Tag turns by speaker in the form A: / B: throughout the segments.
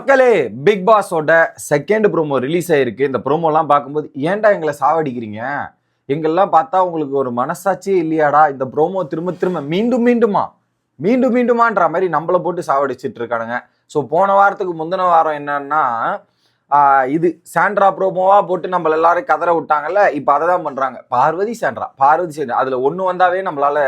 A: மக்களே, big பாஸோட second promo release ஆயிருக்கு. இந்த ப்ரோமோலாம் பார்க்கும்போது ஏன்டா எங்களை சாவடிக்கிறீங்க, எங்கெல்லாம் பார்த்தா உங்களுக்கு ஒரு மனசாட்சியே இல்லையாடா, இந்த ப்ரோமோ திரும்ப திரும்ப மீண்டும் மீண்டுமான்ற மாதிரி நம்மளை போட்டு சாவடிச்சிட்டு இருக்கானுங்க. ஸோ போன வாரத்துக்கு முந்தின வாரம் என்னன்னா இது சாண்ட்ரா ப்ரோமோவா போட்டு நம்மள எல்லாரும் கதற விட்டாங்கல்ல. இப்போ அதை தான் பண்றாங்க. பார்வதி சாண்ட்ரா அதுல ஒன்று வந்தாவே நம்மளால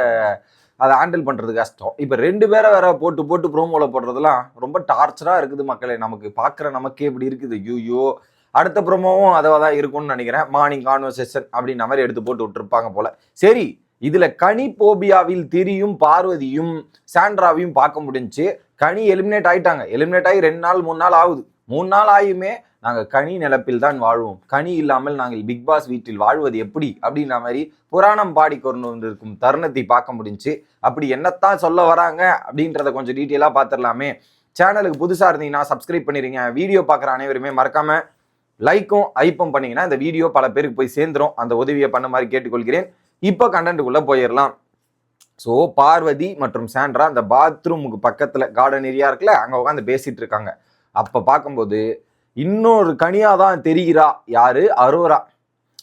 A: அதை ஹேண்டில் பண்றது கஷ்டம். இப்போ ரெண்டு பேரை வேற போட்டு ப்ரோமோல போடுறதுலாம் ரொம்ப டார்ச்சரா இருக்குது மக்களே. நமக்கு பார்க்குற நமக்கே இப்படி இருக்குது. ஐயோ, அடுத்த ப்ரோமோவும் அதை தான் இருக்கும்னு நினைக்கிறேன். மார்னிங் கான்வர்சேஷன் அப்படின்ற மாதிரி எடுத்து போட்டு விட்டுருப்பாங்க போல. சரி, இதுல கனி போபியாவில் திரியும் பார்வதியும் சாண்ட்ராவையும் பார்க்க முடிஞ்சு. கனி எலிமினேட் ஆயிட்டாங்க. எலிமினேட் ஆகி 2 நாள் 3 நாள் ஆகுது. 3 நாள் ஆகியுமே நாங்கள் கனி நிலப்பில் தான் வாழ்வோம், கனி இல்லாமல் நாங்கள் பிக் பாஸ் வீட்டில் வாழ்வது எப்படி அப்படின்ற மாதிரி புராணம் பாடிக்கொண்டு இருக்கும் தருணத்தை பார்க்க முடிஞ்சு. அப்படி என்னத்தான் சொல்ல வராங்க அப்படின்றத கொஞ்சம் டீட்டெயிலாக பார்த்துடலாமே. சேனலுக்கு புதுசாக இருந்தீங்கன்னா சப்ஸ்கிரைப் பண்ணிடுங்க. வீடியோ பார்க்குற அனைவருமே மறக்காம லைக்கும் ஐப்பும் பண்ணீங்கன்னா இந்த வீடியோ பல பேருக்கு போய் சேர்ந்துரும். அந்த உதவியை பண்ண மாதிரி கேட்டுக்கொள்கிறேன். இப்போ கண்டென்ட்டுக்குள்ளே போயிடலாம். ஸோ பார்வதி மற்றும் சாண்ட்ரா அந்த பாத்ரூமுக்கு பக்கத்தில் கார்டன் ஏரியா இருக்குல்ல, அங்கே உட்காந்து பேசிட்டு இருக்காங்க. அப்போ பார்க்கும்போது இன்னொரு கனியாக தான் தெரிகிறா. யாரு? அரோரா.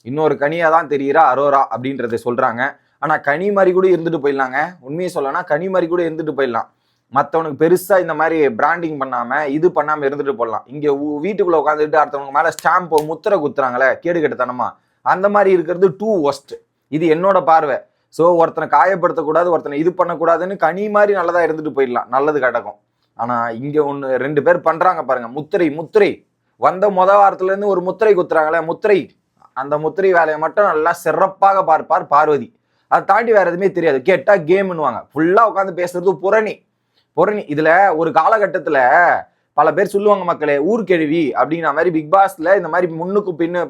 A: இன்னொரு கனியாக தான் தெரிகிறா அரோரா அப்படின்றத சொல்கிறாங்க. ஆனால் கனி மாதிரி கூட இருந்துட்டு போயிடலாங்க. உண்மையை சொல்லனா கனி மாதிரி கூட இருந்துட்டு போயிடலாம். மற்றவனுக்கு பெருசாக இந்த மாதிரி பிராண்டிங் பண்ணாமல் இது பண்ணாமல் இருந்துட்டு போடலாம். இங்கே வீட்டுக்குள்ளே உட்காந்துட்டு அடுத்தவங்க மேலே ஸ்டாம்ப் முத்திரை குத்துறாங்களே கேடு கெட்டத்தனமா, அந்த மாதிரி இருக்கிறது டூ ஒஸ்ட். இது என்னோட பார்வை. ஸோ ஒருத்தனை காயப்படுத்தக்கூடாது, ஒருத்தனை இது பண்ணக்கூடாதுன்னு கனி மாதிரி நல்லதாக இருந்துட்டு போயிடலாம், நல்லது கிடக்கும். ஆனால் இங்கே ஒன்று 2 பேர் பண்ணுறாங்க பாருங்க. முத்திரை வந்த வாரத்துலேருந்து ஒரு முத்திரை குத்துறாங்களே, அந்த முத்திரை வேலையை மட்டும் நல்லா சிறப்பாக பார்ப்பார் பார்வதி. அதை தாண்டி வேற எதுவுமே தெரியாது. கேட்டா கேம்னுவாங்க. ஃபுல்லாக உட்காந்து பேசுறது புரணி. இதுல ஒரு காலகட்டத்தில் பல பேர் சொல்லுவாங்க மக்களே, ஊர்கெழுவி அப்படிங்கிற மாதிரி. பிக் பாஸ்ல இந்த மாதிரி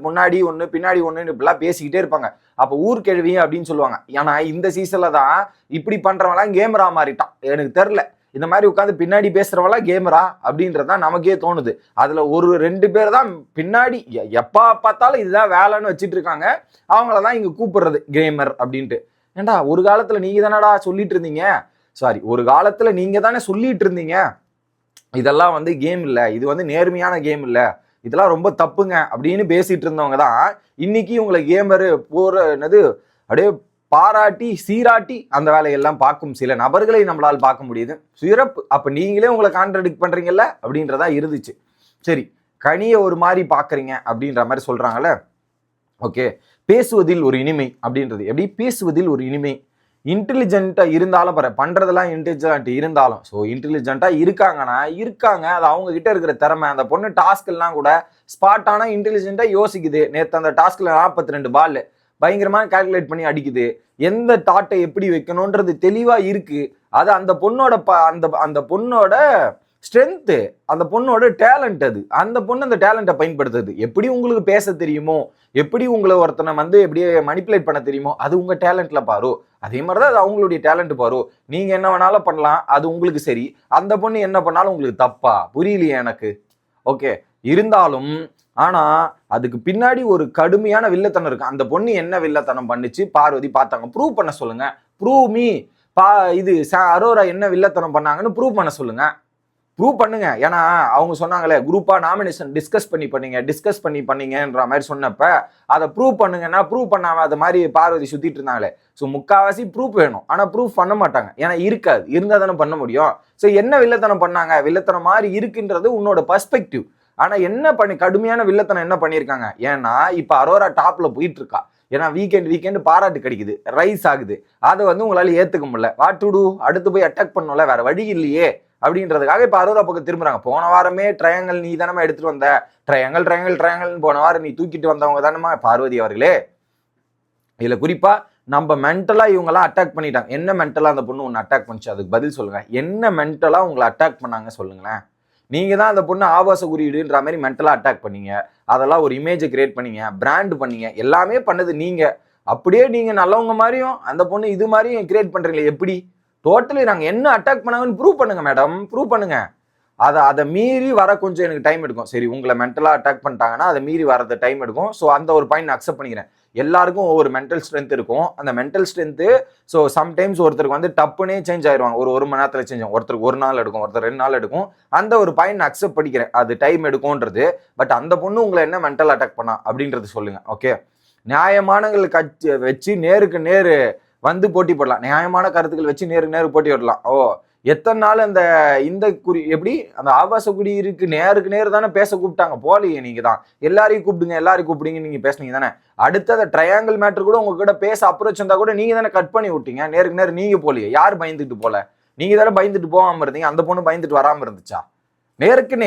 A: முன்னாடி ஒன்று பின்னாடி ஒன்று இப்படிலாம் பேசிக்கிட்டே இருப்பாங்க. அப்போ ஊர்கெழுவி அப்படின்னு சொல்லுவாங்க. ஏன்னா இந்த சீசன்ல தான் இப்படி பண்றவங்களாம் கேமரா மாறிட்டான். எனக்கு தெரில, இந்த மாதிரி உட்காந்து பின்னாடி பேசுறவங்களாம் கேமரா அப்படின்றதான் நமக்கே தோணுது. அதுல ஒரு 2 பேர் தான் பின்னாடி எப்ப பார்த்தாலும் இதுதான் வேலைன்னு வச்சுட்டு இருக்காங்க. அவங்களதான் இங்க கூப்பிடுறது கேமர் அப்படின்ட்டு. ஏண்டா ஒரு காலத்துல நீங்க தானடா சொல்லிட்டு இருந்தீங்க, ஒரு காலத்துல நீங்க தானே சொல்லிட்டு இருந்தீங்க இதெல்லாம் வந்து கேம் இல்லை, இது வந்து நேர்மையான கேம் இல்லை, இதெல்லாம் ரொம்ப தப்புங்க அப்படின்னு பேசிட்டு இருந்தவங்க தான் இன்னைக்கு உங்களை கேமரு என்னது அப்படியே பாராட்டி சீராட்டி அந்த வேலையெல்லாம் பார்க்கும் சில நபர்களை நம்மளால் பார்க்க முடியுது. சிறப்பு. அப்ப நீங்களே உங்களை கான்ட்ராடிக்ட் பண்றீங்கல்ல அப்படின்றதா இருந்துச்சு. சரி, கனியை ஒரு மாதிரி பாக்குறீங்க அப்படின்ற மாதிரி சொல்றாங்கல்ல. ஓகே, பேசுவதில் ஒரு இனிமை அப்படின்றது எப்படி? பேசுவதில் ஒரு இனிமை. இன்டெலிஜென்ட்டா இருந்தாலும் பண்றதெல்லாம் இன்டெலிஜென்ட் இருந்தாலும், ஸோ இன்டெலிஜென்ட்டா இருக்காங்க. அது அவங்க கிட்ட இருக்கிற திறமை. அந்த பொண்ணு டாஸ்க் எல்லாம் கூட ஸ்பாட்டான இன்டெலிஜென்ட்டா யோசிக்குது. நேற்று அந்த டாஸ்க்ல 42 பால் பயங்கரமா கால்குலேட் பண்ணி அடிக்குது. எந்த தாட்டை எப்படி வைக்கணும்ன்றது தெளிவா இருக்கு. அது அந்த பொண்ணோட அந்த பொண்ணோட ஸ்ட்ரென்த்து, அந்த பொண்ணோட டேலண்ட். அது அந்த பொண்ணு அந்த டேலண்ட்டை பயன்படுத்துது. எப்படி உங்களுக்கு பேச தெரியுமோ, எப்படி உங்களை ஒருத்தனை வந்து எப்படியே மனிப்புலேட் பண்ண தெரியுமோ, அது உங்க டேலண்ட்ல பாரு. அதே மாதிரிதான் அது அவங்களுடைய டேலண்ட் பாரு. நீங்க என்ன வேணாலும் பண்ணலாம், அது உங்களுக்கு சரி. அந்த பொண்ணு என்ன பண்ணாலும் உங்களுக்கு தப்பா? புரியலையே எனக்கு. ஓகே, இருந்தாலும் ஆனா அதுக்கு பின்னாடி ஒரு கடுமையான வில்லத்தனம் இருக்கு. அந்த பொண்ணு என்ன வில்லத்தனம் பண்ணிச்சு பார்வதி பார்த்தாங்க. ப்ரூவ் பண்ண சொல்லுங்க. Prove me. இது அரோரா என்ன வில்லத்தனம் பண்ணாங்கன்னு ப்ரூவ் பண்ண சொல்லுங்க. ப்ரூவ் பண்ணுங்க. ஏன்னா அவங்க சொன்னாங்களே குரூப்பா நாமினேஷன் டிஸ்கஸ் பண்ணி பண்ணீங்கன்ற மாதிரி சொன்னப்ப அதை ப்ரூவ் பண்ணுங்கன்னா ப்ரூவ் பண்ணாம அது மாதிரி பார்வதி சுத்திட்டு இருந்தாங்களே. ஸோ முக்காவாசி ப்ரூஃப் வேணும், ஆனா ப்ரூஃப் பண்ண மாட்டாங்க. ஏன்னா இருக்காது, இருந்தா தானே பண்ண முடியும். ஸோ என்ன வில்லத்தனம் பண்ணாங்க, வில்லத்தனம் மாதிரி இருக்குன்றது உன்னோட பர்ஸ்பெக்டிவ். ஆனா என்ன கடுமையான வில்லத்தனம் என்ன பண்ணியிருக்காங்க? ஏன்னா இப்ப அரோரா டாப்ல போயிட்டு இருக்கா. ஏன்னா வீக்கெண்ட் பாராட்டு கிடைக்குது, ரைஸ் ஆகுது. அதை வந்து உங்களால ஏத்துக்க முடியல. What to do? அடுத்து போய் அட்டாக் பண்ணல, வேற வழி இல்லையே அப்படின்றதுக்காக இப்ப அரோரா பக்கம் திரும்புறாங்க. போன வாரமே ட்ரையாங்கல் நீ தானமா எடுத்துட்டு வந்த, ட்ரையாங்கல் போன வாரம் நீ தூக்கிட்டு வந்தவங்க தானமா பார்வதி அவர்களே. இதுல குறிப்பா நம்ம மென்டலா இவங்கெல்லாம் அட்டாக் பண்ணிட்டாங்க. என்ன மென்டலா அந்த பொண்ணு ஒன்று அட்டாக் பண்ணிச்சு, அதுக்கு பதில் சொல்லுங்க. என்ன மென்டலா உங்களை அட்டாக் பண்ணாங்க சொல்லுங்களேன். நீங்க தான் அந்த பொண்ணு ஆபாச குறியீடுன்ற மாதிரி மென்டலா அட்டாக் பண்ணீங்க. அதெல்லாம் ஒரு இமேஜை கிரியேட் பண்ணீங்க, பிராண்ட் பண்ணீங்க, எல்லாமே பண்ணது நீங்க. அப்படியே நீங்க நல்லவங்க மாதிரியும் அந்த பொண்ணு இது மாதிரியும் கிரியேட் பண்றீங்களே எப்படி? டோட்டலி நாங்க என்ன அட்டாக் பண்ணாங்கன்னு ப்ரூவ் பண்ணுங்க மேடம், ப்ரூவ் பண்ணுங்க. அதை மீறி வர கொஞ்சம் எனக்கு டைம் எடுக்கும். சரி, உங்களை மென்டலா அட்டாக் பண்ணிட்டாங்கன்னா அதை மீறி வரது டைம் எடுக்கும். ஸோ அந்த ஒரு பாயிண்ட் அக்செப்ட் பண்ணிக்கிறேன். எல்லாருக்கும் ஒவ்வொரு மென்டல் ஸ்ட்ரென்த் இருக்கும். அந்த மென்டல் ஸ்ட்ரென்த்து ஸோ சம்டைம்ஸ் ஒருத்தருக்கு வந்து டப்புனே சேஞ்ச் ஆயிடுவாங்க. ஒரு மணி நேரத்தில் சேஞ்ச் ஆகும். ஒருத்தருக்கு 1 நாள் எடுக்கும், ஒருத்தர் 2 நாள் எடுக்கும். அந்த ஒரு பாயிண்ட் அக்செப்ட் பண்ணிக்கிறேன், அது டைம் எடுக்கும்ன்றது. பட் அந்த பொண்ணு உங்களை என்ன மென்டல் அட்டாக் பண்ணா அப்படின்றது சொல்லுங்க. ஓகே, நியாயமானங்கள் வச்சு நேருக்கு நேரு வந்து போட்டி போடலாம். நியாயமான கருத்துக்கள் வச்சு நேருக்கு நேரு போட்டி போடலாம். எத்தனை நாள் அந்த இந்த எப்படி அந்த ஆபாச குடியிருக்கு நேருக்கு நேரு தானே பேச கூப்பிட்டாங்க. போலியே நீங்க தான் எல்லாரையும் கூப்பிடுங்க நீங்க பேசுனீங்க தானே. அடுத்த அந்த ட்ரையாங்கிள் மேட்டர் கூட உங்ககிட்ட பேச அப்ரோச் வந்தா கூட நீங்க தானே கட் பண்ணி விட்டீங்க. நேருக்கு நேரு நீங்க போலியே. யார் பயந்துட்டு போல? நீங்க தானே பயந்துட்டு போகாம இருந்தீங்க. அந்த பொண்ணு பயந்துட்டு வராம இருந்துச்சா? நேருக்கு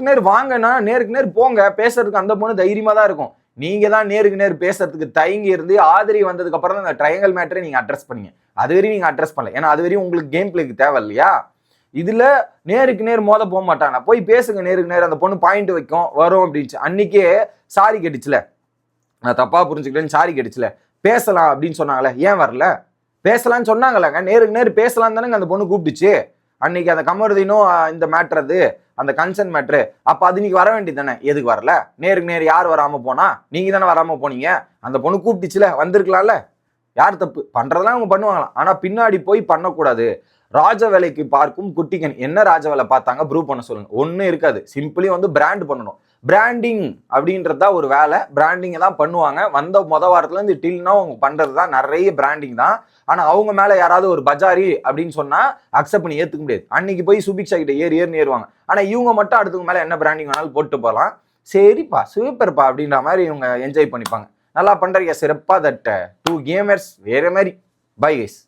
A: நேர் வாங்கன்னா நேருக்கு நேர் போங்க. பேசுறதுக்கு அந்த பொண்ணு தைரியமா தான் இருக்கும். நீங்க தான் நேருக்கு நேர் பேசுறதுக்கு தயங்கி இருந்து ஆதரி வந்ததுக்கு அப்புறம் தான் அந்த ட்ரையாங்கிள் மேட்டரை நீங்க அட்ரஸ் பண்ணீங்க. அது வரையும் நீங்க அட்ரஸ் பண்ணல. ஏன்னா அது வரையும் உங்களுக்கு கேம் பிளேக்கு தேவை இல்லையா? இதுல நேருக்கு நேர் மோத போக மாட்டாங்க. போய் பேசுங்க நேருக்கு நேர். அந்த பொண்ணு பாயிண்ட் வைக்கும் வரும் அப்படின்ச்சு. அன்னைக்கே சாரி கேட்டுச்சுல, நான் தப்பா புரிஞ்சுக்கிட்டேன்னு சாரி கேட்டுச்சுல, பேசலாம் அப்படின்னு சொன்னாங்களே, ஏன் வரல? பேசலாம்னு சொன்னாங்களாங்க, நேருக்கு நேர் பேசலாம் தானே அந்த பொண்ணு கூப்பிட்டுச்சு. அன்னைக்கு அந்த கமருதீனும் இந்த மேட்ரு, அது அந்த கன்சர்ன் மேட்ரு, அப்ப அது நீங்க வர வேண்டியது தானே. எதுக்கு வரல? நேருக்கு நேர் யார் வராம போனா? நீங்க தானே வராம போனீங்க. அந்த பொண்ணு கூப்பிட்டுச்சுல, வந்திருக்கலாம்ல. யார் தப்பு? பண்றதெல்லாம் அவங்க பண்ணுவாங்களாம். ஆனா பின்னாடி போய் பண்ணக்கூடாது. ராஜ வேலைக்கு பார்க்கும் குட்டிகன். என்ன ராஜ வேலை பார்த்தாங்க? ப்ரூவ் பண்ண சொல்லுங்க. ஒன்றும் இருக்காது. சிம்பிளி வந்து பிராண்ட் பண்ணணும். பிராண்டிங் அப்படின்றதா ஒரு வேலை. பிராண்டிங் தான் பண்ணுவாங்க. வந்த வாரத்துல இருந்து டில்னா அவங்க பண்றது தான் நிறைய பிராண்டிங் தான். ஆனா அவங்க மேல யாராவது ஒரு பஜாரி அப்படின்னு சொன்னா அக்செப்ட் பண்ணி ஏத்துக்க முடியாது. அன்னைக்கு போய் சுபிக்ஷா கிட்ட ஏறுவாங்க. ஆனா இவங்க மட்டும் அடுத்தவங்க மேல என்ன பிராண்டிங் வேணாலும் போட்டு போகலாம். சரிப்பா, சூப்பர்ப்பா அப்படின்ற மாதிரி இவங்க என்ஜாய் பண்ணிப்பாங்க. நல்லா பண்றீங்க, சிறப்பா. தட் டூ கேமர்ஸ் வேற மாதிரி. Bye guys.